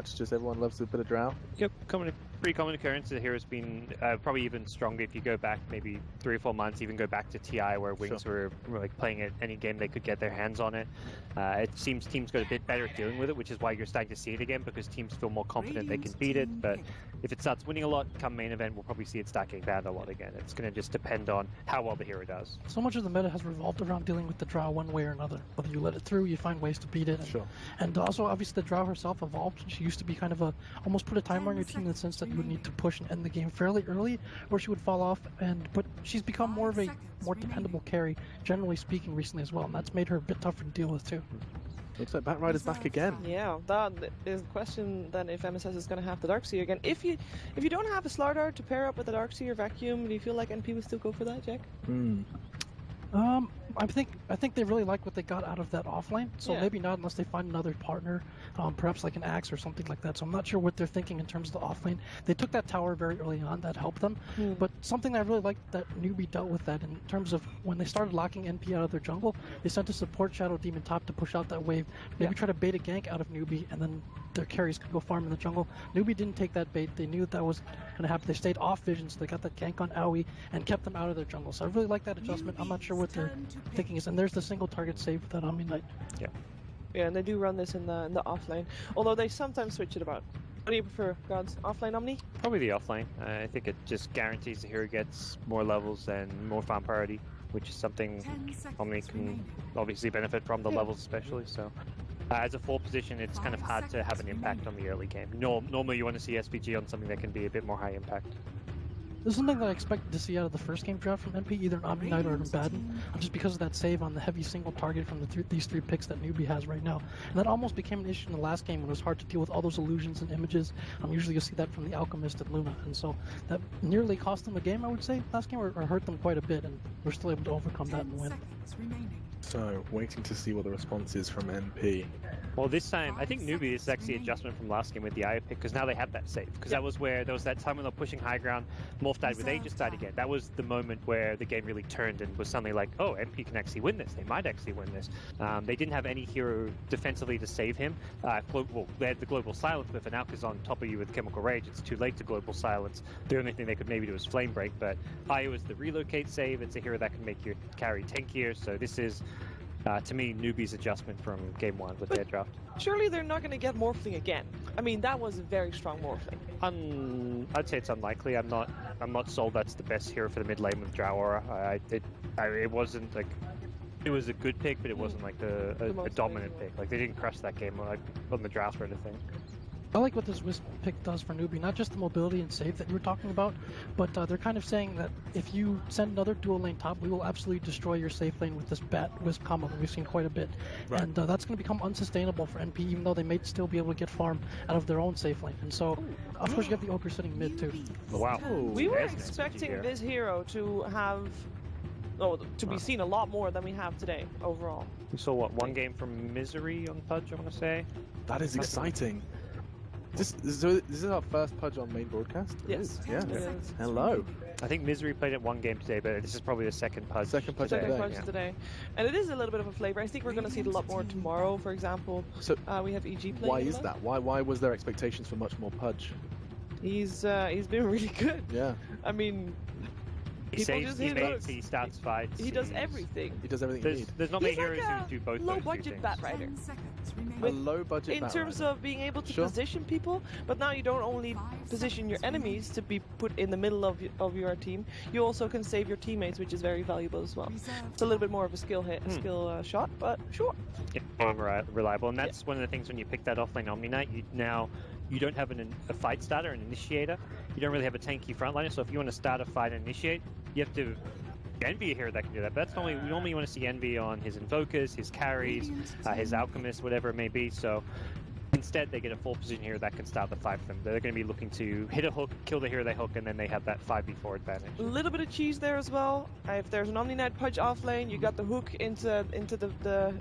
much? Just everyone loves a bit of drow? Yep, pretty common occurrence. The hero's been probably even stronger if you go back maybe 3 or 4 months, even go back to TI where Wings were like playing it any game they could get their hands on it. It seems teams got a bit better at dealing with it, which is why you're starting to see it again, because teams feel more confident they can beat it. But if it starts winning a lot, come main event, we'll probably see it start getting banned a lot again. It's going to just depend on how well the hero does. So much of the meta has revolved around dealing with the drow one way or another. Whether you let it through, you find ways to beat it. And also, obviously, the drow herself evolved. She used to be kind of almost put a timer on your team in the sense that you would need to push and end the game fairly early, or she would fall off. But she's become more of a more dependable carry, generally speaking, recently as well, and that's made her a bit tougher to deal with too. Looks like Batrider's back again. Yeah, that is the question then if MSS is going to have the Darkseer again. If you don't have a Slardar to pair up with the Darkseer Vacuum, do you feel like NP would still go for that, Jack? I think they really like what they got out of that offlane, so maybe not unless they find another partner, perhaps like an Axe or something like that. So I'm not sure what they're thinking in terms of the offlane. They took that tower very early on, that helped them, but something that I really liked that Newbee dealt with that in terms of when they started locking NP out of their jungle, they sent a support Shadow Demon top to push out that wave, maybe try to bait a gank out of Newbee, and then their carries could go farm in the jungle. Newbee didn't take that bait. They knew that was going to happen. They stayed off vision, so they got that gank on Aoi and kept them out of their jungle. So I really like that adjustment. I'm not sure what they're thinking is, and there's the single target save with that Omni Knight. Yeah, and they do run this in the offlane, although they sometimes switch it about. What do you prefer, Gods? Offlane Omni? Probably the offlane. I think it just guarantees the hero gets more levels and more farm priority, which is something Omni can obviously benefit from, the levels especially. So as a 4 position, it's kind of hard to have an impact on the early game. Normally you want to see SPG on something that can be a bit more high impact. This is something that I expected to see out of the first game draft from NP, either an Omni Knight or an Abaddon, just because of that save on the heavy single target from these 3 picks that Newbee has right now. And that almost became an issue in the last game when it was hard to deal with all those illusions and images. Usually you'll see that from the Alchemist and Luna, and so that nearly cost them a game, I would say, last game, or hurt them quite a bit, and we're still able to overcome that and win. So, waiting to see what the response is from NP. Well, this time, I think Newbee is actually an adjustment from last game with the Aya pick, because now they have that save. Because that was where there was that time when they were pushing high ground, Morph died with Aegis died again. That was the moment where the game really turned and was suddenly like, oh, NP can actually win this. They might actually win this. They didn't have any hero defensively to save him. Well, they had the Global Silence, but for now, because on top of you with Chemical Rage, it's too late to Global Silence. The only thing they could maybe do is Flame Break, but Aya is the relocate save. It's a hero that can make your carry tankier, so this is to me, Newbee's adjustment from Game 1 with their draft. Surely they're not going to get Morphling again. I mean, that was a very strong Morphling. I'd say it's unlikely. I'm not sold that's the best hero for the mid lane with Drow Aura. It wasn't like... It was a good pick, but it wasn't like a dominant pick. Like, they didn't crush that game like on the draft or anything. I like what this Wisp pick does for Newbee, not just the mobility and save that you were talking about, but they're kind of saying that if you send another dual lane top, we will absolutely destroy your safe lane with this Bat Wisp combo that we've seen quite a bit. Right. And that's going to become unsustainable for NP, even though they may still be able to get farm out of their own safe lane. And so, of course, you have the Ogre sitting mid too. Wow. We were expecting this hero to have... to be seen a lot more than we have today, overall. We saw, what, 1 game from Misery on Pudge, I want to say? That is exciting. This is our first Pudge on main broadcast? Yes. Yeah. It is. Hello. I think Misery played it 1 game today, but this is probably the second Pudge. Second Pudge today. And it is a little bit of a flavor. I think we're going to see it a lot more tomorrow, for example. So we have EG playing. Why is that? Why was there expectations for much more Pudge? He's been really good. Yeah. I mean... He saves, he mates, he starts fights. He does everything. He does everything There's not many heroes who do both low budget Batrider. A low budget in terms of being able to position people, but now you don't only position your enemies to be put in the middle of your team, you also can save your teammates, which is very valuable as well. It's a little bit more of a skill shot, but sure. Yeah, more reliable, and that's one of the things when you pick that offlane Omni Knight, you don't have a fight starter, an initiator. You don't really have a tanky frontliner, so if you want to start a fight and initiate, you have to Envy a hero that can do that. But that's normally you want to see Envy on his Invokers, his carries, his Alchemists, whatever it may be. So instead, they get a full position here that can start the fight for them. They're going to be looking to hit a hook, kill the hero they hook, and then they have that 5v4 advantage. A little bit of cheese there as well. If there's an Omni Knight Pudge off lane, you got the hook into the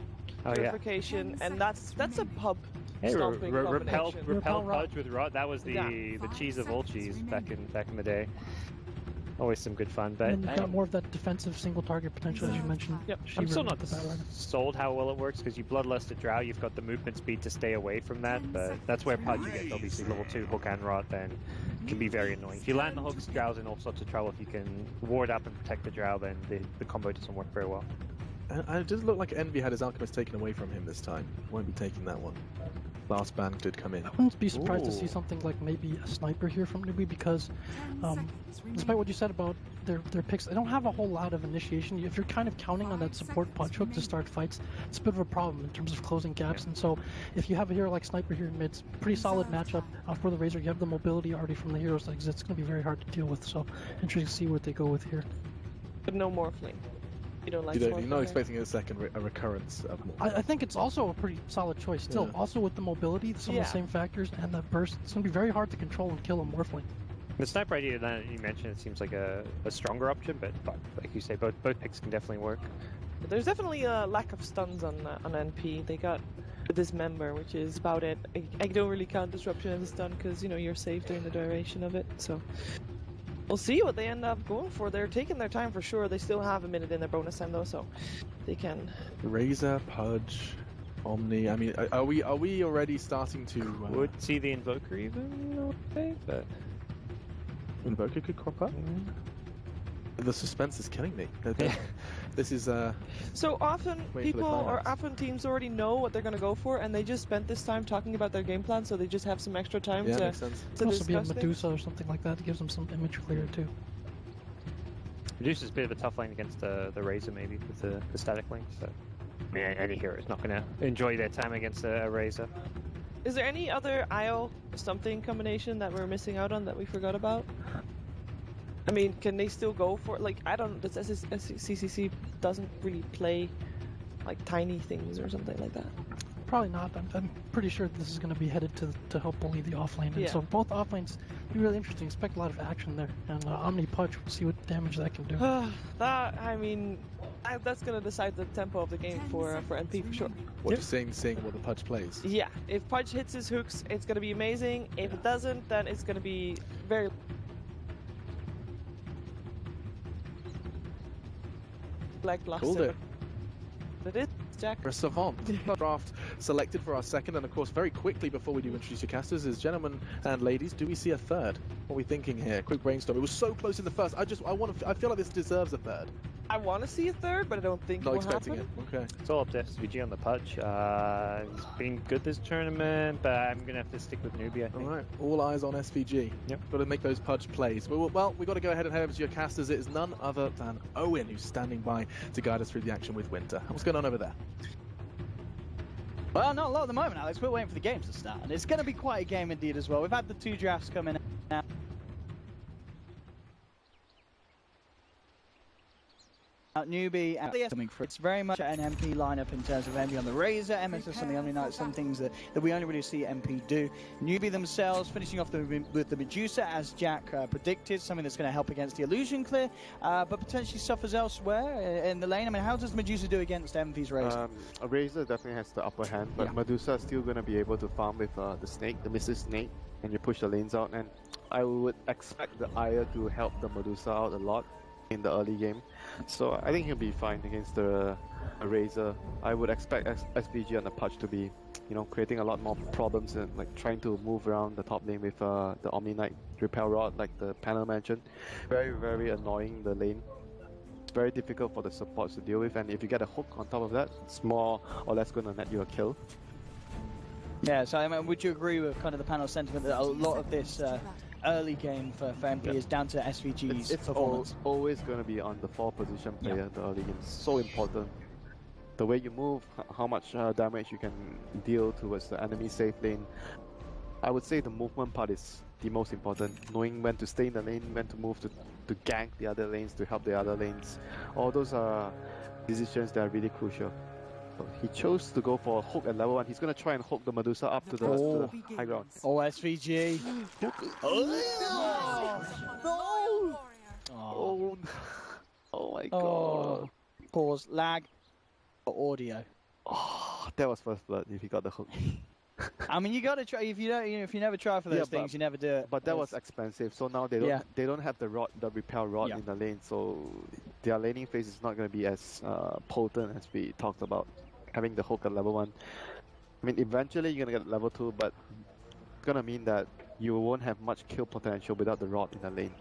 purification, and that's a pub. Hey, repel Pudge with Rot. That was the cheese of all cheese back in the day. Always some good fun, but And you've got more of that defensive single target potential, as you mentioned. Yep. I'm still Shiva not with the Batrunner. sold how well it works because you bloodlust a drow, you've got the movement speed to stay away from that, but that's where Pudge you get obviously level 2 hook and rot, then can be very annoying. If you land the hooks, drow's in all sorts of trouble. If you can ward up and protect the drow, then the combo doesn't work very well. And it does look like Envy had his Alchemist taken away from him this time. Won't be taking that one. Last ban did come in. I wouldn't be surprised to Ooh. see something like maybe a sniper here from Newbee because, despite what you said about their picks, they don't have a whole lot of initiation. If you're kind of counting on that support punch hook to start fights, it's a bit of a problem in terms of closing gaps. And so, if you have a hero like Sniper here in mid, it's a pretty solid matchup for the Razor. You have the mobility already from the heroes legs. It's going to be very hard to deal with. So, interesting to see what they go with here. But no Morphling. You don't like You're Morphling, not right? expecting a second a recurrence of more. I think it's also a pretty solid choice. Still, Yeah. also with the mobility, some of the same factors, and the burst, it's going to be very hard to control and kill a Morphling. The sniper idea that you mentioned, it seems like a stronger option, but like you say, both picks can definitely work. There's definitely a lack of stuns on NP. They got Dismember, which is about it. I don't really count Disruption as a stun because, you know, you're safe during the duration of it, so... We'll see what they end up going for. They're taking their time for sure. They still have a minute in their bonus time though, so they can... Razor, Pudge, Omni. I mean, are we already starting to... Would see the Invoker even, I would say, but... Invoker could crop up? The suspense is killing me. This is So often Wait for the people or climax. often teams already know what they're going to go for, and they just spent this time talking about their game plan, so they just have some extra time yeah, to makes sense. Could also be a discuss things. Medusa or something like that. It gives them some image clear too. Medusa's a bit of a tough lane against the Razor, maybe, with the static link, so... I mean, any hero is not going to enjoy their time against a Razor. Is there any other IO something combination that we're missing out on that we forgot about? I mean, can they still go for like I don't. Does CCC doesn't really play like tiny things or something like that? Probably not. I'm pretty sure this is going to be headed to help bully the offlane. And so both offlanes be really interesting. Expect a lot of action there. And Omni Punch, we'll see what damage that can do. That I mean, that's going to decide the tempo of the game for NP for sure. What you're seeing what the Pudge plays. Yeah, if Pudge hits his hooks, it's going to be amazing. If it doesn't, then it's going to be very lackluster. Called it. It is, Jack. For a Savant draft selected for our second, and of course, very quickly before we do introduce your casters, is gentlemen and ladies, do we see a third? What are we thinking here? Quick brainstorm. It was so close in the first. I feel like this deserves a third. I want to see a third, but I don't think Not it will expecting happen. it. Okay. It's all up to SVG on the Pudge. He's been good this tournament, but I'm going to have to stick with Newbee, I All think. right. All eyes on SVG. Yep. Got to make those Pudge plays. Well, we've got to go ahead and head over to your casters. It is none other than Owen who's standing by to guide us through the action with Winter. What's going on over there? Well, not a lot at the moment, Alex. We're waiting for the games to start, and it's going to be quite a game indeed as well. We've had the 2 drafts come in now. Newbee and coming through. It's very much an MP lineup in terms of MP on the Razor, MSS on the Omni Knight, some things that we only really see MP do. Newbee themselves finishing off with the Medusa, as Jack predicted, something that's going to help against the Illusion Clear, but potentially suffers elsewhere in the lane. I mean, how does Medusa do against MP's Razor? Razor definitely has the upper hand, but Medusa is still going to be able to farm with the Snake, the Mrs. Snake, and you push the lanes out, and I would expect the Ire to help the Medusa out a lot in the early game. So I think he'll be fine against the Razor. I would expect SVG and the Pudge to be, creating a lot more problems and like trying to move around the top lane with the Omni Knight Repel Rod, like the panel mentioned. Very, very annoying the lane. It's very difficult for the supports to deal with, and if you get a hook on top of that, it's more or less going to net you a kill. Yeah, so I mean, would you agree with kind of the panel sentiment that a lot of this early game for MP is down to SVG's performance? Always going to be on the 4 position player, the early game. So important. The way you move, how much damage you can deal towards the enemy safe lane. I would say the movement part is the most important. Knowing when to stay in the lane, when to move to gank the other lanes, to help the other lanes. All those are decisions that are really crucial. So he chose to go for a hook at level 1. He's going to try and hook the Medusa up to the high ground. Oh, SVG. Oh my god. Oh. Pause. Lag. Audio. Oh, that was first blood if he got the hook. I mean, you got to try. If you don't, if you never try for those things, you never do it. But that was expensive, so now they don't have the repel rod in the lane, so their laning phase is not going to be as potent as we talked about having the hook at level 1. I mean, eventually you're going to get level 2, but it's going to mean that you won't have much kill potential without the rod in the lane.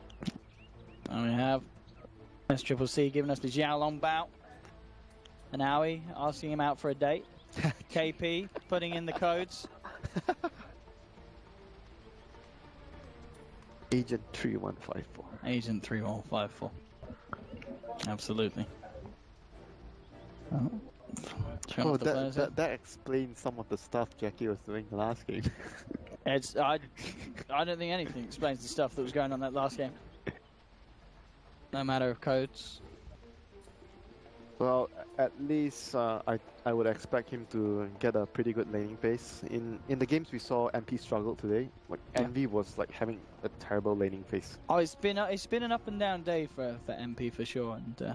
And we have SCCC giving us the Xiaolong bout. And Aoi asking him out for a date. KP putting in the codes. Agent 3154. Agent 3154. Absolutely. Oh, that explains some of the stuff Jackie was doing the last game. I don't think anything explains the stuff that was going on that last game. No matter of codes. Well, at least I would expect him to get a pretty good laning phase. In the games we saw MP struggle today, like Envy was like having a terrible laning phase. Oh, it's been an up and down day for MP for sure, and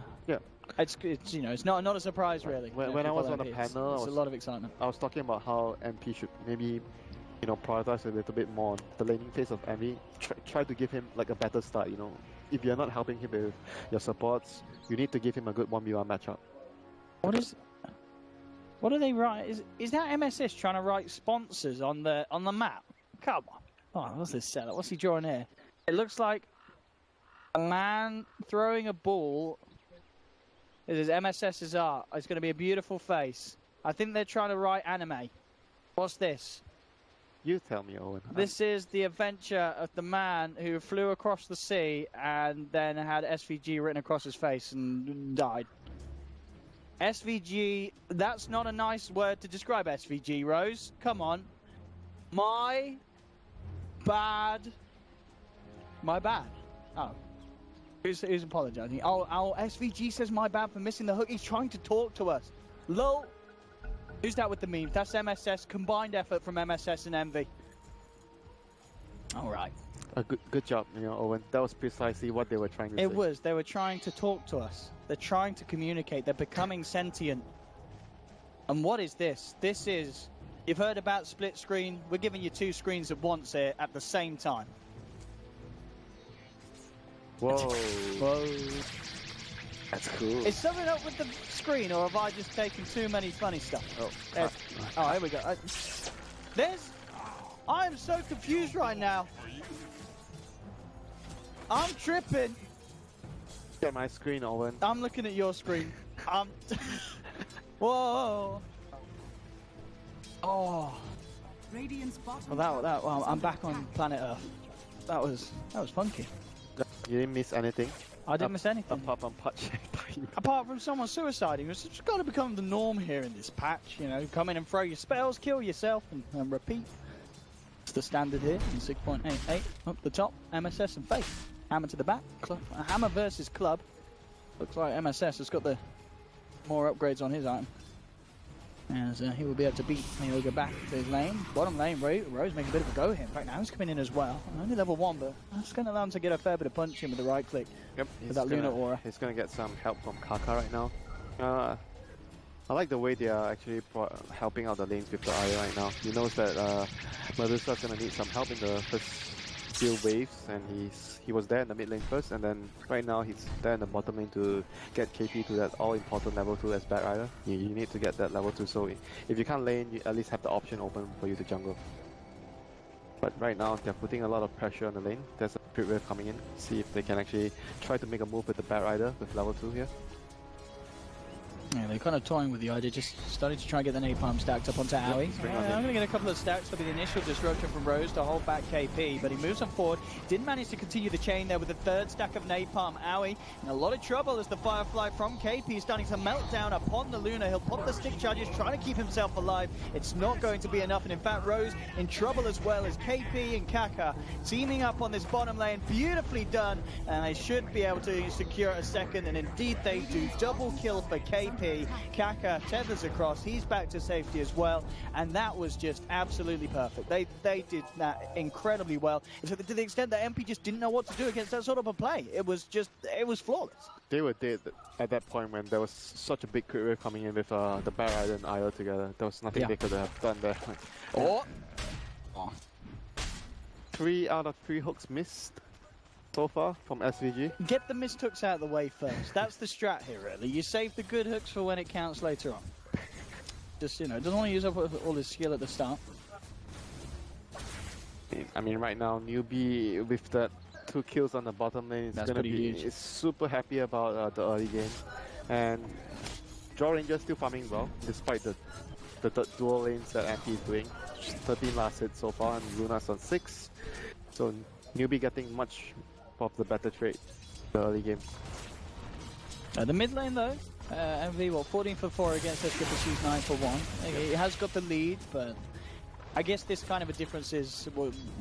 it's you know, it's not a surprise really. When I was on the panel, it's a lot of excitement. I was talking about how MP should maybe, you know, prioritize a little bit more on the laning phase of Envy. Try to give him like a better start. You know, if you're not helping him with your supports, you need to give him a good 1v1 matchup. What are they writing? Is that MSS trying to write sponsors on the map? Come on. Oh, what's this setup? What's he drawing here? It looks like a man throwing a ball. This is MSS's art. It's going to be a beautiful face. I think they're trying to write anime. What's this? You tell me, Owen. This is the adventure of the man who flew across the sea and then had SVG written across his face and died. SVG, that's not a nice word to describe SVG, Rose. Come on. My bad. Oh. Who's apologizing? Oh, SVG says my bad for missing the hook. He's trying to talk to us. Lol. Who's that with the meme? That's MSS. Combined effort from MSS and Envy. All right. A good job, you know, Owen. That was precisely what they were trying to say. It was. They were trying to talk to us. They're trying to communicate. They're becoming sentient. And what is this? This is... You've heard about split screen. We're giving you 2 screens at once here at the same time. Whoa. Whoa. That's cool. Is something up with the screen, or have I just taken too many funny stuff? Oh, here we go. I am so confused right now. I'm tripping. Look at my screen, Owen. I'm looking at your screen. Whoa. Oh. Well, I'm back on planet Earth. That was funky. You didn't miss anything? I didn't miss anything. Apart from patch. Apart from someone suiciding, it's just got to become the norm here in this patch. You know, come in and throw your spells, kill yourself, and repeat. It's the standard here in 6.88. Up the top, MSS and Faith. Hammer to the back. Hammer versus Club. Looks like MSS has got the more upgrades on his item. As he will be able to beat Mioga back to his lane. Bottom lane, Rose making a bit of a go here. In fact, now he's coming in as well. Only level 1, but that's going to allow him to get a fair bit of punch in with the right click. Yep, with that Luna Aura. He's going to get some help from Kaka right now. I like the way they are actually helping out the lanes with the Aya right now. He knows that Medusa's going to need some help in the first few waves, and he was there in the mid lane first, and then right now he's there in the bottom lane to get KP to that all-important level 2 as Bad Rider. You need to get that level 2, so if you can't lane, you at least have the option open for you to jungle. But right now, they're putting a lot of pressure on the lane. There's a Pit Wave coming in. See if they can actually try to make a move with the Bad Rider with level 2 here. Yeah, they're kind of toying with the idea, just starting to try and get the napalm stacked up onto Aoi. I'm going to get a couple of stacks. There'll be the initial disruption from Rose to hold back KP, but he moves on forward. Didn't manage to continue the chain there with the 3rd stack of napalm. Aoi in a lot of trouble as the Firefly from KP is starting to melt down upon the Luna. He'll pop the stick charges, trying to keep himself alive. It's not going to be enough, and in fact, Rose in trouble as well as KP and Kaka teaming up on this bottom lane. Beautifully done, and they should be able to secure a second, and indeed they do. Double kill for KP. MP. Kaka tethers across, he's back to safety as well, and that was just absolutely perfect. They did that incredibly well, to the extent that MP just didn't know what to do against that sort of a play. It was flawless. They were dead at that point when there was such a big crit wave coming in with the Bear Rider and IO together. There was nothing they could have done there. Oh. 3 out of 3 hooks missed so far from SVG. Get the missed hooks out of the way first. That's the strat here, really. You save the good hooks for when it counts later on. Just, doesn't want to use up all his skill at the start. I mean, right now, Newbee with that 2 kills on the bottom lane is going to be super happy about the early game. And Draw Ranger still farming well, despite the dual lanes that MP is doing. 13 last hit so far, and Luna's on 6. So Newbee getting much of the better trade the early game. The mid lane though, MV 14 for 4 against SWC's 9 for 1. He has got the lead, but I guess this kind of a difference is,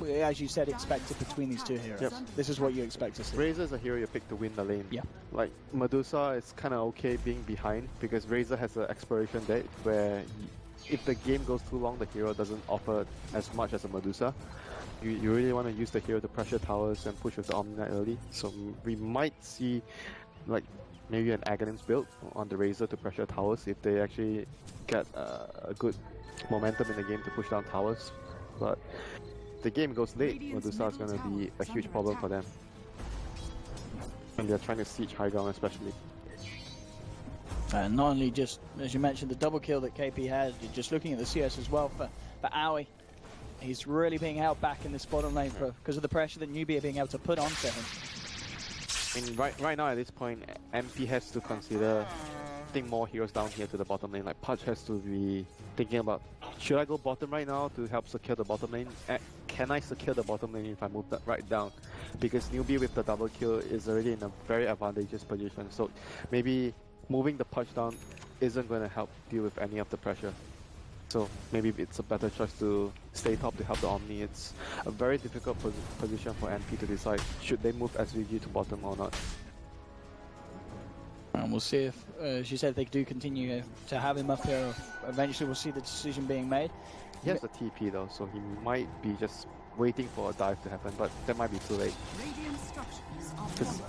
as you said, expected between these two heroes. Yep. This is what you expect to see. Razor is a hero you pick to win the lane. Yeah. Like Medusa is kind of okay being behind because Razor has an expiration date where if the game goes too long, the hero doesn't offer as much as a Medusa. You really want to use the hero to pressure towers and push with the Omni Knight early. So we might see like maybe an Aghanim's build on the Razor to pressure towers if they actually get a good momentum in the game to push down towers. But if the game goes late, Medusa is going to be a huge problem for them. And they're trying to siege high ground especially. And not only just, as you mentioned, the double kill that KP had, just looking at the CS as well for Aoi. He's really being held back in this bottom lane because of the pressure that Newbee are being able to put onto him. I mean, right now at this point, MP has to consider putting more heroes down here to the bottom lane. Like Pudge has to be thinking about, should I go bottom right now to help secure the bottom lane? Can I secure the bottom lane if I move that right down? Because Newbee with the double kill is already in a very advantageous position. So maybe moving the Pudge down isn't going to help deal with any of the pressure. So maybe it's a better choice to stay top to help the Omni. It's a very difficult position for NP to decide should they move SVG to bottom or not. And we'll see if, she said, they do continue to have him up here. Eventually we'll see the decision being made. He has a TP though, so he might be just waiting for a dive to happen, but that might be too late. Because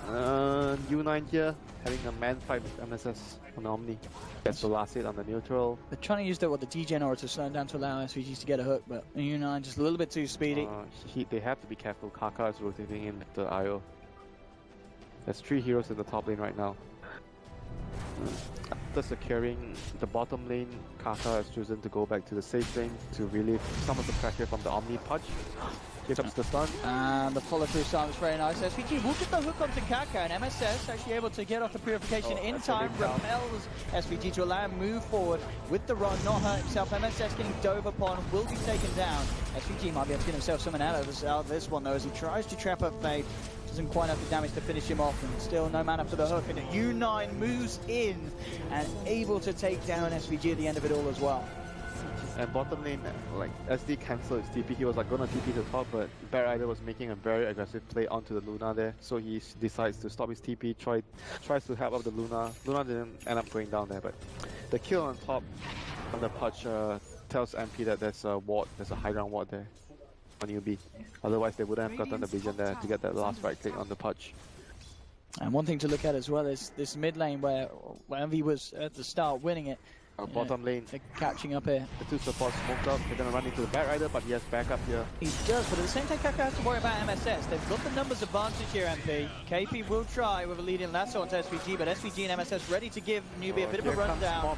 U9 here, having a man fight with MSS on Omni. Gets the last hit on the neutral. They're trying to use the degen aura to slow him down to allow SVGs to get a hook, but U9 just a little bit too speedy. They have to be careful. Kaka is rotating in with the IO. There's 3 heroes in the top lane right now. After securing the bottom lane, Kaka has chosen to go back to the safe lane to relieve some of the pressure from the Omni Pudge. Here comes the stun. And the follow through stun was very nice. SVG will get the hook onto Kaka, and MSS actually able to get off the purification in time, repels SVG to allow him move forward with the run, not hurt himself. MSS getting dove upon, will be taken down. SVG might be able to get himself something out of this one though, as he tries to trap up Fade. Doesn't quite have the damage to finish him off, and still no mana for the hook, and U9 moves in and able to take down SVG at the end of it all as well. And bottom lane, like SD cancelled his TP, he was like gonna TP to top, but Bear Rider was making a very aggressive play onto the Luna there, so he decides to stop his TP, tries to help up the Luna. Luna didn't end up going down there, but the kill on top on the Pudge tells MP that there's a ward, there's a high ground ward there on Newbee. Otherwise they wouldn't have gotten the vision there to get that last right click on the Pudge. And one thing to look at as well is this mid lane where MV was at the start winning it. Bottom lane. Catching up here. The 2 supports smoked up. They're going to run into the Bat Rider, but he has backup here. He does, but at the same time, Kaka has to worry about MSS. They've got the numbers advantage here, MP. KP will try with a lead in lasso onto SVG, but SVG and MSS ready to give Newbee a bit of a rundown.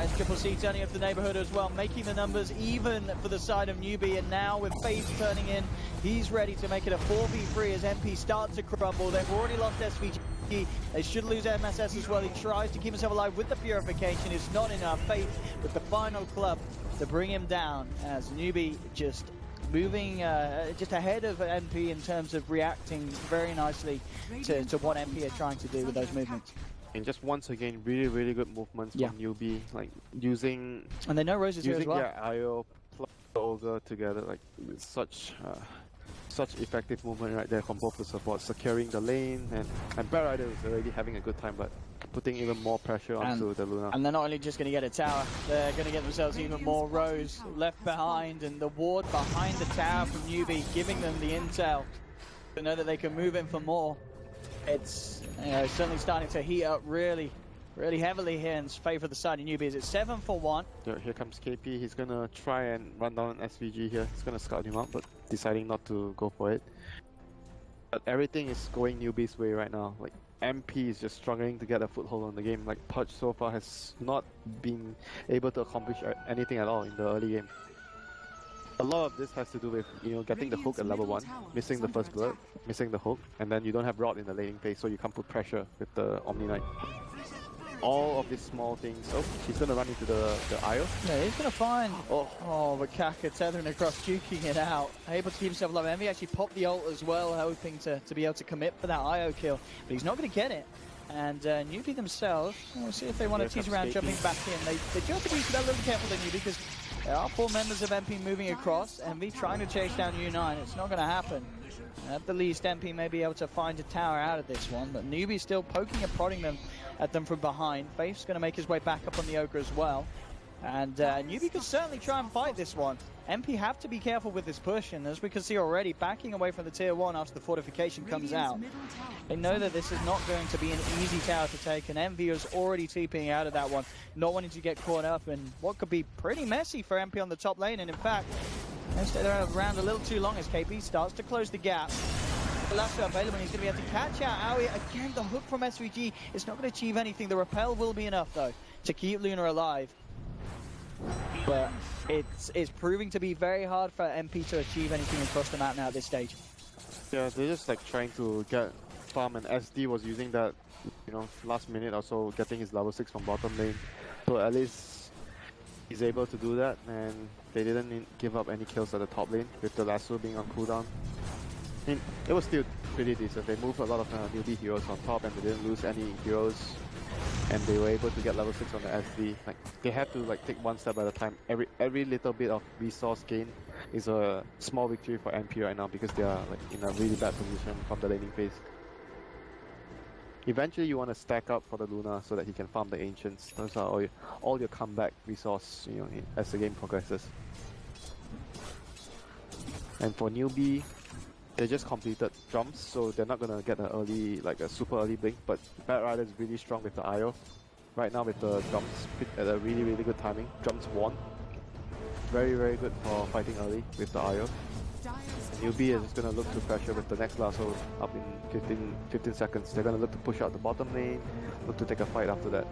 It's Triple C turning up the neighborhood as well, making the numbers even for the side of Newbee, and now with FaZe turning in, he's ready to make it a 4v3 as MP starts to crumble. They've already lost SVG. They should lose MSS as well. He tries to keep himself alive with the purification. It's not enough. Faith with the final club to bring him down, as Newbee just moving just ahead of MP in terms of reacting very nicely to what MP are trying to do with those movements. And just once again, really good movements from Newbee, like using... And they know Rose is here as well. Using IO plus the Ogre together, like it's such effective movement right there from both the supports, securing the lane, and Bear Rider is already having a good time, but putting even more pressure onto the Luna. And they're not only just going to get a tower, they're going to get themselves even more rows left behind, and the ward behind the tower from Newbee giving them the intel to know that they can move in for more. It's certainly starting to heat up really heavily here in favor of the side of Newbee. It's 7 for 1. Here comes KP. He's gonna try and run down SVG here. He's gonna scout him out, but deciding not to go for it. But everything is going Newbee's way right now. Like MP is just struggling to get a foothold on the game. Like Pudge so far has not been able to accomplish anything at all in the early game. A lot of this has to do with getting the hook at level 1, missing the first blood, missing the hook, and then you don't have Rod in the laning phase, so you can't put pressure with the Omni Knight. All of these small things. Oh, she's gonna run into the IO. Yeah, he's gonna find. Oh, but Kaka tethering across, duking it out. Able to keep himself alive. Envy actually popped the ult as well, hoping to be able to commit for that IO kill, but he's not gonna get it. And Newbee themselves, we'll see if they want to tease around jumping back in. They do have to be a little careful with Newbee because there are 4 members of MP moving across. Envy trying to chase down U9. It's not going to happen. At the least, MP may be able to find a tower out of this one, but Newbee still poking and prodding at them from behind. Faith's going to make his way back up on the Ogre as well. And Newbee could certainly try and fight this one. MP have to be careful with this push, and as we can see already, backing away from the tier 1 after the fortification comes out. They know that this is not going to be an easy tower to take, and Envy is already TPing out of that one, not wanting to get caught up in what could be pretty messy for MP on the top lane, and in fact, they stay around a little too long as KP starts to close the gap. Lasso available, he's going to be able to catch out Aoi. Again, the hook from SVG is not going to achieve anything. The repel will be enough, though, to keep Luna alive. But it's proving to be very hard for MP to achieve anything across the map now at this stage. Yeah, they're just like trying to get farm, and SD was using that, last minute or so, getting his level 6 from bottom lane. So at least he's able to do that, and they didn't give up any kills at the top lane with the lasso being on cooldown. I mean, it was still pretty decent. They moved a lot of newbie heroes on top, and they didn't lose any heroes. And they were able to get level 6 on the SD. Like they had to take one step at a time. Every little bit of resource gain is a small victory for MP right now because they are in a really bad position from the laning phase. Eventually, you want to stack up for the Luna so that he can farm the Ancients. Those are all your comeback resource, as the game progresses. And for Newbee, they just completed Drums, so they're not gonna get a super early blink. But Bat Rider is really strong with the IO. Right now with the Drums at a really good timing. Drums won. Very good for fighting early with the IO. Newbee is just gonna look to pressure with the next lasso up in 15 seconds. They're gonna look to push out the bottom lane, look to take a fight after that.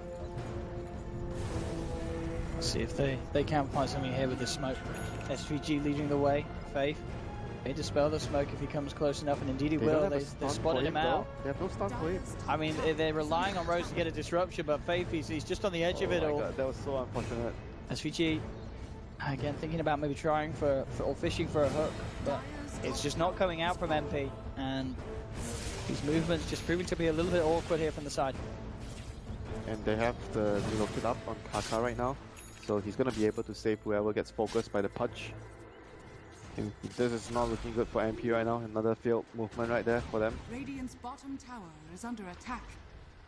See if they can find something here with the smoke. SVG leading the way. Faith. They dispel the smoke if he comes close enough, and indeed he will. They spotted him out. They have no stun for him. I mean, they're relying on Rose to get a disruption, but Faith, he's just on the edge of it all. God, that was so unfortunate. SVG, again, thinking about maybe trying or fishing for a hook, but it's just not coming out from MP, and his movements just proving to be a little bit awkward here from the side. And they have the relocate up on Kaka right now, so he's going to be able to save whoever gets focused by the Pudge. And this is not looking good for MP right now. Another failed movement right there for them. Radiant's bottom tower is under attack.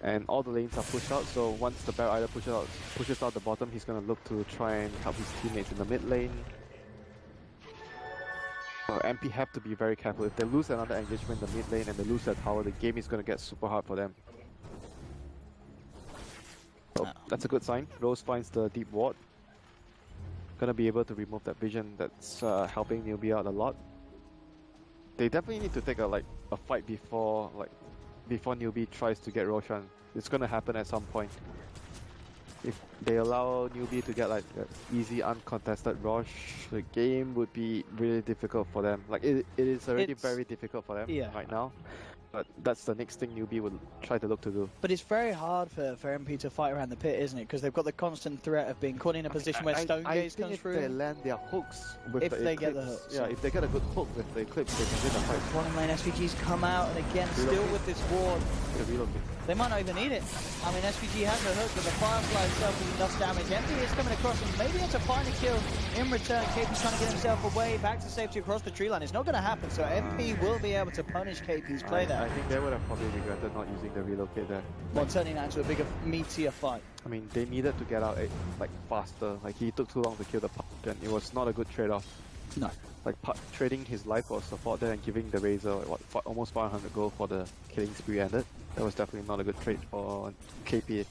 And all the lanes are pushed out, so once the Bear Rider pushes out the bottom, he's going to look to try and help his teammates in the mid lane. MP have to be very careful. If they lose another engagement in the mid lane and they lose that tower, the game is going to get super hard for them. So that's a good sign. Rose finds the deep ward. Gonna be able to remove that vision that's helping Newbee out a lot. They definitely need to take a fight before Newbee tries to get Roshan. It's gonna happen at some point. If they allow Newbee to get an easy uncontested Rosh, the game would be really difficult for them. It is already very difficult for them right now. But that's the next thing Newbee would try to look to do. But it's very hard for MP to fight around the pit, isn't it? Because they've got the constant threat of being caught in a position where Stone Gaze comes through. If they land their hooks with if the they Eclipse, get the hooks. yeah, if they get a good hook with the Eclipse, they can win the fight. Bottom lane SVG's come out, and again, still with this ward. They might not even need it. I mean, SVG has a hook, but the Firefly itself will do enough damage. MP is coming across and maybe able to find a kill in return. KP's trying to get himself away, back to safety across the tree line. It's not going to happen, so MP will be able to punish KP's play there. I think they would have probably regretted not using the relocate there. Well, turning that into a bigger, meatier fight. I mean, they needed to get out like faster. Like he took too long to kill the punch, and it was not a good trade-off. No. Like trading his life for support there and giving the Razor almost 500 gold for the killing spree ended. That was definitely not a good trade for KP.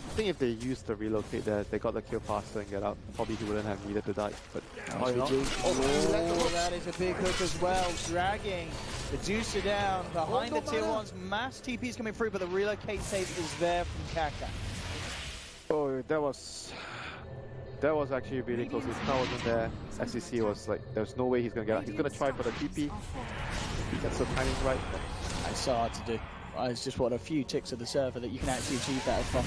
I think if they used the relocate there, they got the kill faster and get out, probably he wouldn't have needed to die. But oh, that is a big hook as well, dragging Medusa down behind the tier 1's. Mass TP's coming through, but the relocate save is there from Kaka. Oh, that was actually really close. His car wasn't there. SEC was like, there's no way he's gonna get out. He's gonna try for the TP. He gets the timing right. It's so hard to do. It's just a few ticks of the server that you can actually achieve that as well.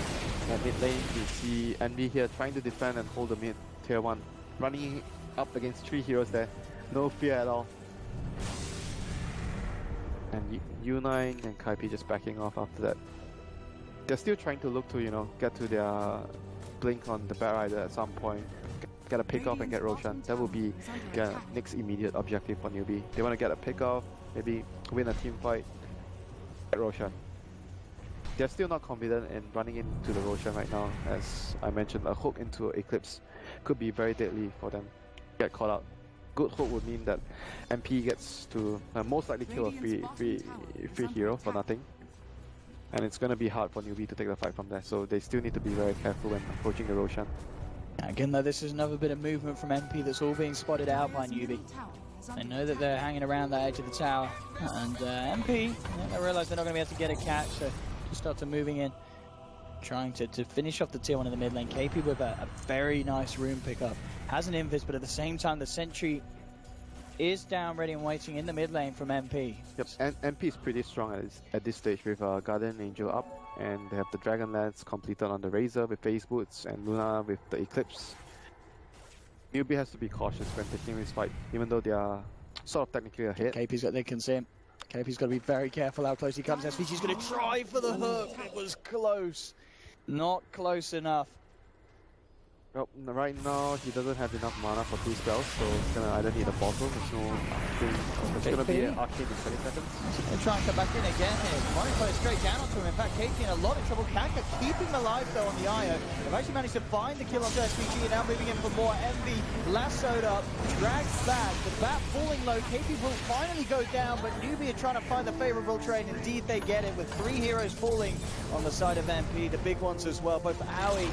Yeah, mid lane, we see Envy here trying to defend and hold the mid tier 1. Running up against 3 heroes there. No fear at all. And U9 and Kaipi just backing off after that. They're still trying to look to, you know, get to their blink on the Bat Rider at some point. Get a pick off and get Roshan. That will be their next immediate objective for Newbee. They want to get a pick off, maybe win a team fight, get Roshan. They're still not confident in running into the Roshan right now. As I mentioned, a hook into Eclipse could be very deadly for them. Get caught out. Good hook would mean that MP gets to most likely kill a free hero for nothing. And it's going to be hard for Newbee to take the fight from there, so they still need to be very careful when approaching the Roshan. Again though, this is another bit of movement from MP that's all being spotted out by Newbee. They know that they're hanging around the edge of the tower, and MP, they realise they're not going to be able to get a catch, so just start to moving in, trying to finish off the tier 1 in the mid lane. KP with a very nice rune pickup. Has an invis, but at the same time the sentry is down, ready and waiting in the mid lane from MP. Yep, and MP is pretty strong at this stage with Guardian Angel up, and they have the Dragon Lance completed on the Razor with Phase Boots, and Luna with the Eclipse. Newbee has to be cautious when taking this fight, even though they are sort of technically ahead. KP's got, they can see him. KP's got to be very careful how close he comes. SVG's going to try for the hook. It was close. Not close enough. Well, right now he doesn't have enough mana for 2 spells, so he's gonna either need a bottle, there's no arcane. It's gonna be an arcane in 20 seconds. They're trying to come back in again here. Running play straight down onto him. In fact, KP in a lot of trouble. Kaka keeping him alive though on the IO. They've actually managed to find the kill onto SVG, and now moving in for more. Envy lassoed up, drags back. The bat falling low. KP will finally go down, but Newbee are trying to find the favorable trade. Indeed, they get it with 3 heroes falling on the side of MP. The big ones as well, both Aoi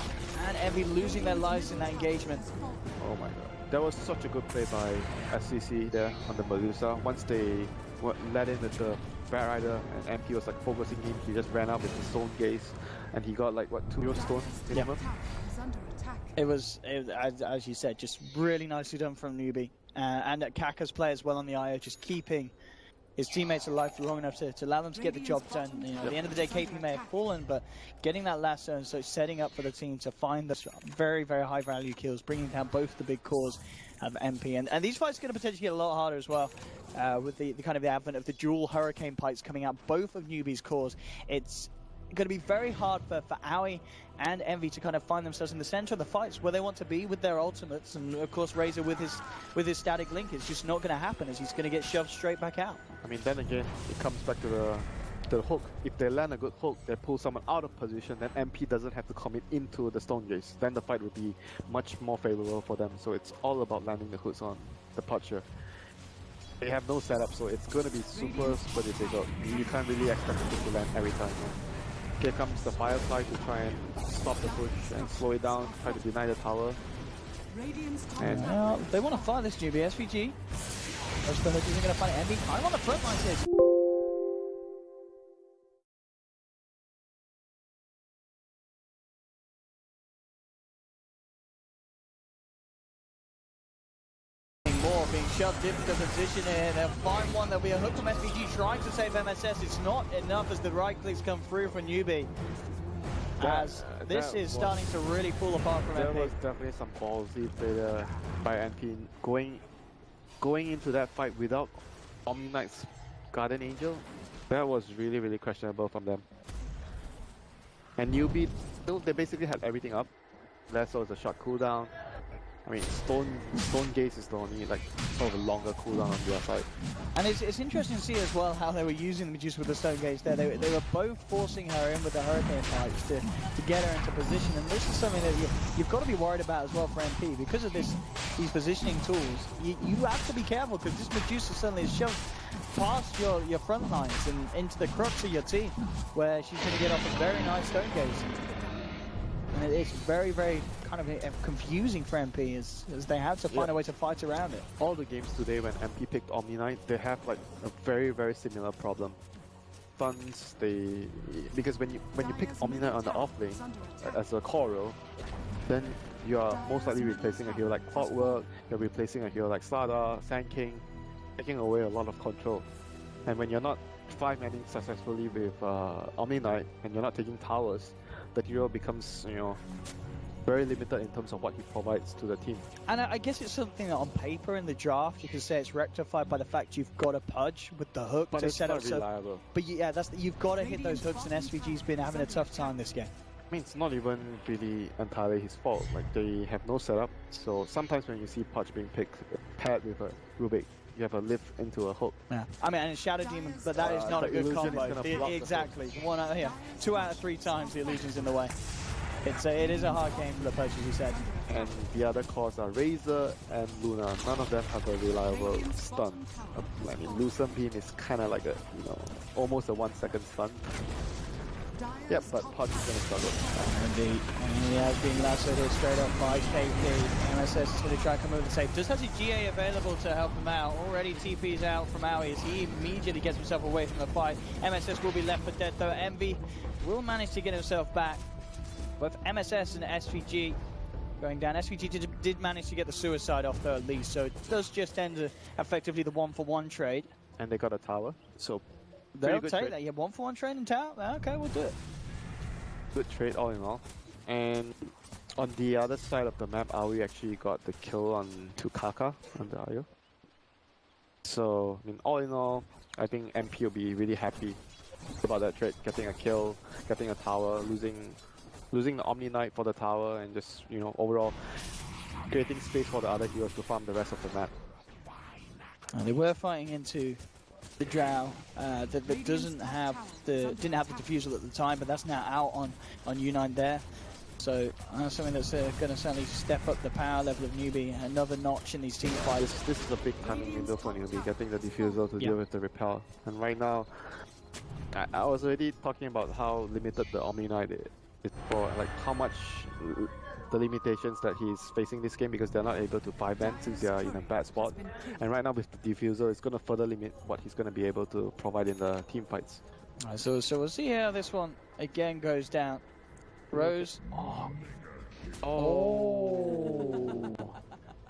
and Envy losing their lives in that engagement. Oh my god. That was such a good play by SCC there on the Medusa. Once they let in with the Bat Rider and MP was like focusing him, he just ran out with the Stone Gaze and he got like what, 2 Hero Stones minimum? It was, as you said, just really nicely done from Newbee. And Kaka's play as well on the IO, just keeping his teammates alive for long enough to allow them to get the job done. You know, at the end of the day, KP may have fallen, but getting that lasso and so setting up for the team to find the very, very high value kills, bringing down both the big cores of MP. And these fights are going to potentially get a lot harder as well, with the kind of the advent of the dual Hurricane Pikes coming out, both of Newbee's cores. It's going to be very hard for Aoi and Envy to kind of find themselves in the center of the fights where they want to be with their ultimates, and of course Razor with his static link is just not going to happen, as he's going to get shoved straight back out. I mean, then again, it comes back to the hook. If they land a good hook, they pull someone out of position, then MP doesn't have to commit into the Stone Gaze. Then the fight will be much more favorable for them. So it's all about landing the hooks on the Putcher. They have no setup, so it's going to be super difficult. You can't really expect it to land every time. Here comes the Firefly to try and stop the push and slow it down, try to deny the tower. And they want to fire this Newbee. SVG. The hook isn't going to find Envy. I'm on the front lines here. More being shoved into the position here. They'll find one. There'll be a hook from SVG trying to save MSS. It's not enough as the right clicks come through for Newbee. As this is starting to really fall apart from MP. There was definitely some ballsy play there by MP going into that fight without Omni Knight's Guardian Angel. That was really, really questionable from them. And Newbee, they basically had everything up. Lasso is a short cooldown. I mean, Stone Gaze is the only like sort of a longer cooldown on their side. And it's interesting to see as well how they were using the Medusa with the Stone Gaze there. They were both forcing her in with the Hurricane Pipes to get her into position. And this is something that you've got to be worried about as well for MP. Because of these positioning tools, you have to be careful because this Medusa suddenly is shoved past your front lines and into the crux of your team, where she's going to get off a very nice Stone Gaze. And it's very, very kind of confusing for MP as they have to find a way to fight around it. All the games today when MP picked Omni Knight, they have like a very, very similar problem. Stuns, because when you pick Omni Knight on the off lane as a core role, then you are most likely replacing a hero like Clockwork, you're replacing a hero like Slardar, Sand King, taking away a lot of control. And when you're not 5-manning successfully with Omni Knight and you're not taking towers, the hero becomes, you know, very limited in terms of what he provides to the team. And I guess it's something that on paper in the draft you can say it's rectified by the fact you've got a Pudge with the hook to set up. But it's not reliable. But yeah, you've got to hit those hooks, and SVG's been having a tough time this game. I mean, it's not even really entirely his fault. Like, they have no setup, so sometimes when you see Pudge being picked paired with a Rubik, you have a lift into a hook. Yeah. I mean, and it's Shadow Demon, but that is not a good combo. Exactly. 2 out of 3 times the illusion's in the way. It is a hard game for the Pudge, as you said. And the other cores are Razor and Luna. None of them have a reliable stun. I mean, Lucent Beam is kind of like a, you know, almost a 1-second stun. Yep, but Pudge is going to struggle. Indeed. And he has been lassoed here straight up by KP. MSS is going to try and come over the safe. Does have his GA available to help him out. Already TP's out from Aoi as he immediately gets himself away from the fight. MSS will be left for dead though. Envy will manage to get himself back. Both MSS and SVG going down. SVG did manage to get the suicide off though at least, so it does just end effectively the 1-for-1 trade. And they got a tower, so they'll take that. Yeah, 1-for-1 trade in tower. Okay, we'll do it. Good trade all in all. And on the other side of the map, Aoi actually got the kill on Tukaka on the Ayo. So, I mean, all in all, I think MP will be really happy about that trade, getting a kill, getting a tower, losing the Omni Knight for the tower, and just, you know, overall creating space for the other heroes to farm the rest of the map. And they were fighting into the Drow that didn't have the defusal at the time, but that's now out on U9 there. So something that's going to certainly step up the power level of Newbee, another notch in these team fights. This is a big timing window for Newbee, getting the defusal to deal with the repel. And right now, I was already talking about how limited the Omni Knight is for, like how much the limitations that he's facing this game, because they're not able to 5-ban since they are in a bad spot. And right now with the diffuser, it's going to further limit what he's going to be able to provide in the team fights. Right, so we'll see how this one again goes down. Rose. Oh.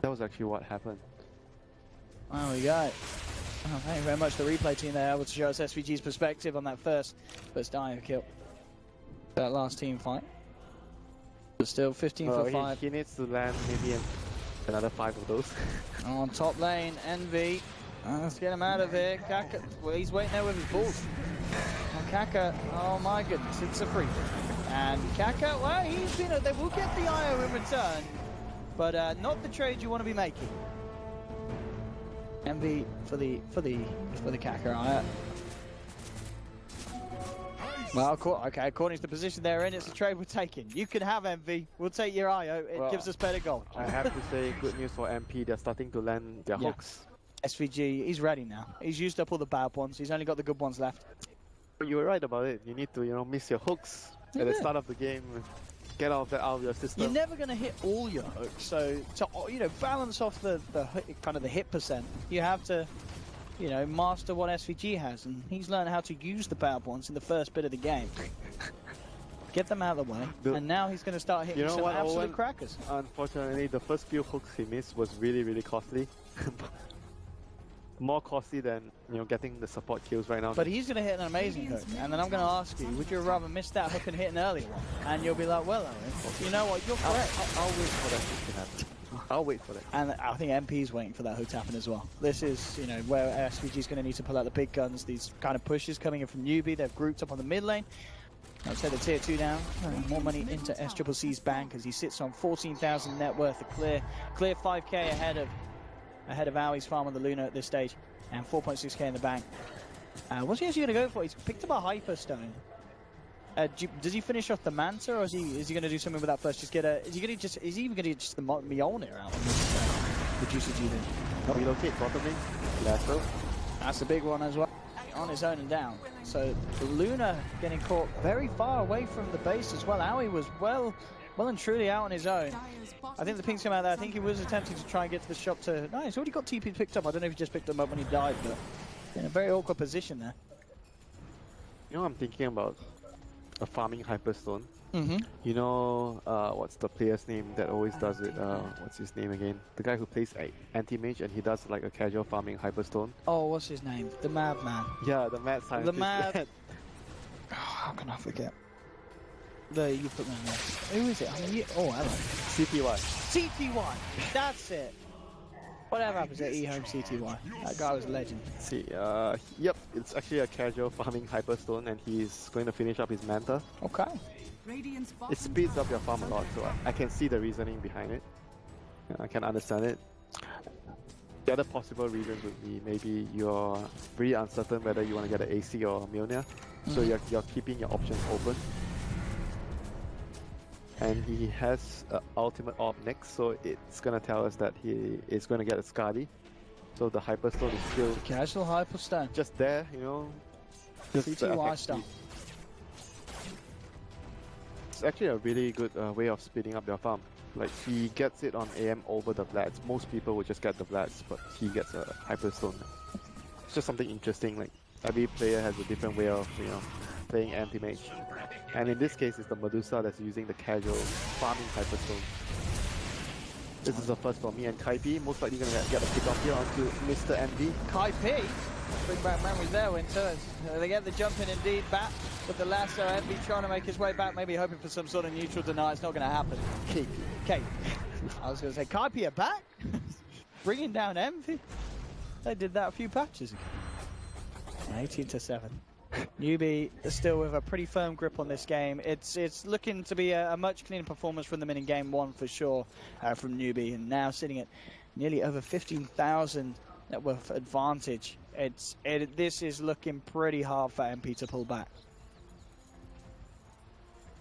That was actually what happened. There we go. Oh, thank you very much. The replay team there able to show us SVG's perspective on that first Dio kill. That last team fight. But still 15 for 5. He needs to land maybe another 5 of those. On top lane, Envy. Let's get him out of here. Kaka, well, he's waiting there with his balls. Oh, Kaka, oh my goodness, it's a free. And Kaka, well, they will get the IO in return, but not the trade you want to be making. Envy for the Kaka IO. Well, okay, according to the position they're in, it's a trade we're taking. You can have Envy, we'll take your IO, it gives us better gold. I have to say, good news for MP, they're starting to land their hooks. SVG, he's ready now. He's used up all the bad ones, he's only got the good ones left. You were right about it, you need to, you know, miss your hooks at the start of the game. Get all of that out of your system. You're never going to hit all your hooks, so to, you know, balance off the kind of the hit percent, you have to, you know, master what SVG has, and he's learned how to use the bad ones in the first bit of the game. Get them out of the way, and now he's going to start hitting some absolute crackers. Unfortunately, the first few hooks he missed was really, really costly. More costly than, you know, getting the support kills right now. But he's going to hit an amazing hook, and then I'm going to ask you, would you rather miss that hook and hit an earlier one? And you'll be like, well, you know what, you're correct. I'll wait for that hook to happen. I'll wait for that. And I think MP's waiting for that hook to happen as well. This is, you know, where SVG's going to need to pull out the big guns. These kind of pushes coming in from Newbee, they've grouped up on the mid lane. I'd say the tier 2 down. More money into SCCC's bank as he sits on 14,000 net worth, a clear 5k ahead of Aui's farm on the Luna at this stage, and 4.6k in the bank. What's he actually going to go for? He's picked up a Hyperstone. Does he finish off the Manta, or is he going to do something with that first? Is he even going to get just the Mjolnir out on this producer, do you think? No, relocate bottom lane, lateral. That's a big one as well. On his own and down. So Luna getting caught very far away from the base as well. Aoi was well and truly out on his own. I think the ping's come out there. I think he was attempting to try and get to the shop to... No, he's already got TP picked up. I don't know if he just picked them up when he died, but in a very awkward position there. You know, I'm thinking about a farming Hyperstone. Mm-hmm. You know, what's the player's name that always does it? What's his name again? The guy who plays anti-mage and he does like a casual farming Hyperstone. Oh, what's his name? The Madman. Yeah, the mad scientist. The Mad... Oh, how can I forget? You put me on there. Who is it? Oh, hello. CPY. CTY! That's it! Whatever happens at EHOME CTY. That guy was a legend. See, yep, it's actually a casual farming Hyperstone and he's going to finish up his Manta. Okay. It speeds up your farm a lot, so I can see the reasoning behind it. I can understand it. The other possible reasons would be maybe you're pretty uncertain whether you want to get an AC or a Mjolnir, so you're keeping your options open. And he has ultimate orb next, so it's gonna tell us that he is gonna get a Skadi. So the Hyperstone is still Casual Hyperstone. just there, you know. Just CTY stuff. It's actually a really good way of speeding up your farm. Like, he gets it on AM over the Vlads. Most people would just get the Vlads, but he gets a Hyperstone. It's just something interesting, like, every player has a different way of, you know, playing anti-mage. And in this case, it's the Medusa that's using the casual farming Hyperstone. This is the first for me and Kaipi, most likely gonna get a pick off here onto Mr. MD. Kaipi? Bring back memories there, Winter. They get the jump in indeed back with the lasso. MD trying to make his way back, maybe hoping for some sort of neutral deny. It's not going to happen. Kaipi. I was going to say, Kaipi are back? Bringing down Envy? They did that a few patches ago. 18-7. Newbee is still with a pretty firm grip on this game. It's looking to be a much cleaner performance from them in game one for sure from Newbee, and now sitting at nearly over 15,000 net worth advantage. This is looking pretty hard for MP to pull back.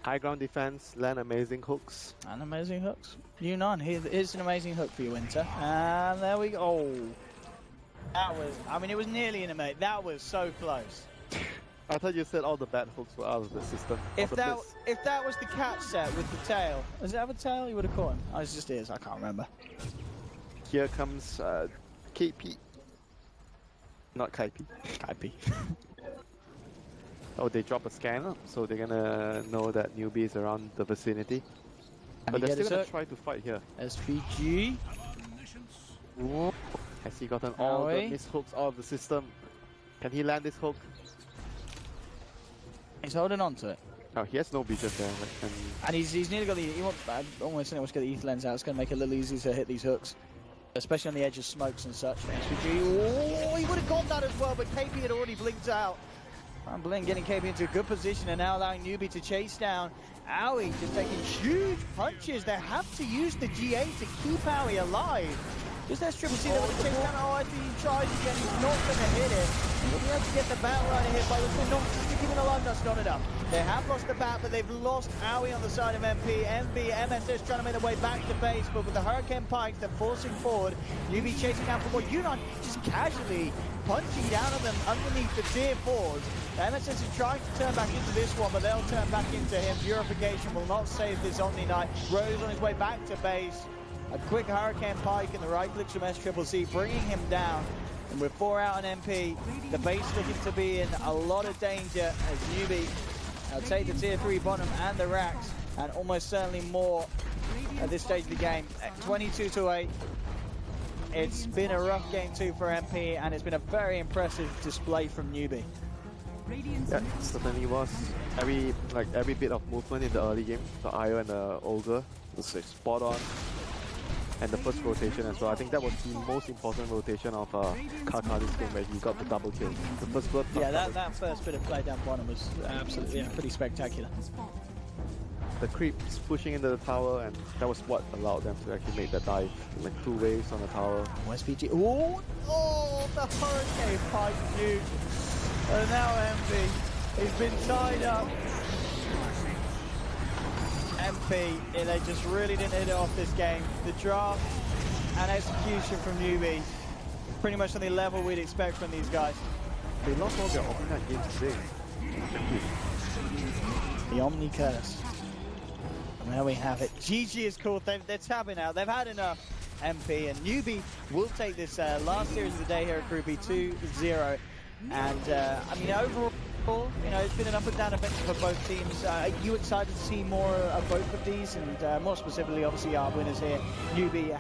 High ground defense, land amazing hooks. And amazing hooks. Yunnan, here's an amazing hook for you, Winter. And there we go. Oh, that was, I mean, it was nearly an amazing. That was so close. I thought you said all the bad hooks were out of the system. If that was the catch set with the tail, does it have a tail? You would have caught him. Oh, it's just ears. I can't remember. Here comes KP. Not Kaipi. Kaipi. Oh, they drop a scanner, so they're gonna know that Newbee is around the vicinity. But they're still gonna try to fight here. SPG. Ooh. Has he gotten all the missed hooks out of the system? Can he land this hook? He's holding on to it. Oh, he has no vision there. And he's nearly got the... I almost think wants to get the ETH lens out. It's going to make it a little easier to hit these hooks. Especially on the edge of smokes and such. SPG, oh, he would have got that as well, but KP had already blinked out. And Blink getting KP into a good position and now allowing Newbee to chase down. Aoi just taking huge punches. They have to use the GA to keep Aoi alive. Just that SCCC that would have chased down. Oh, I think he tries again. He's not going to hit it. He'll be able to get the bat rider hit, but it's not sticking him alive. That's not enough. They have lost the bat, but they've lost Aoi on the side of MP. MB, MSS trying to make their way back to base, but with the Hurricane Pikes, they're forcing forward. Newbee chasing down for more. Yunnan just casually punching down on them underneath the tier 4s. MSS is trying to turn back into this one, but they'll turn back into him. Purification will not save this Omni Knight. Rose on his way back to base. A quick Hurricane Pike and the right clicks from SCCC, bringing him down. And with 4 out on MP, the base looking to be in a lot of danger as Newbee take the tier 3 bottom and the racks, and almost certainly more at this stage of the game. 22-8. It's been a rough game too for MP, and it's been a very impressive display from Newbee. Yeah, it certainly was. Every bit of movement in the early game, the Io and the Ogre was like spot on. and the first rotation as well. I think that was the most important rotation of Kaka this game, where he got the double kill. The first blood. Yeah, that first bit of play down bottom was absolutely pretty spectacular. The creeps pushing into the tower, and that was what allowed them to actually make that dive. Like 2 waves on the tower. SPG. Oh, the hurricane pipe nuke. And now MP. He's been tied up. MP, they just really didn't hit it off this game. The draft and execution from Newbee, pretty much on the level we'd expect from these guys. They lost all their Omni games today. The Omni Curse. And there we have it. GG is called. They're tabbing out. They've had enough. MP and Newbee will take this last series of the day here at Group B 2-0. And I mean, overall, you know, it's been an up and down event for both teams. Are you excited to see more of both of these? And more specifically, obviously, our winners here, Newbee.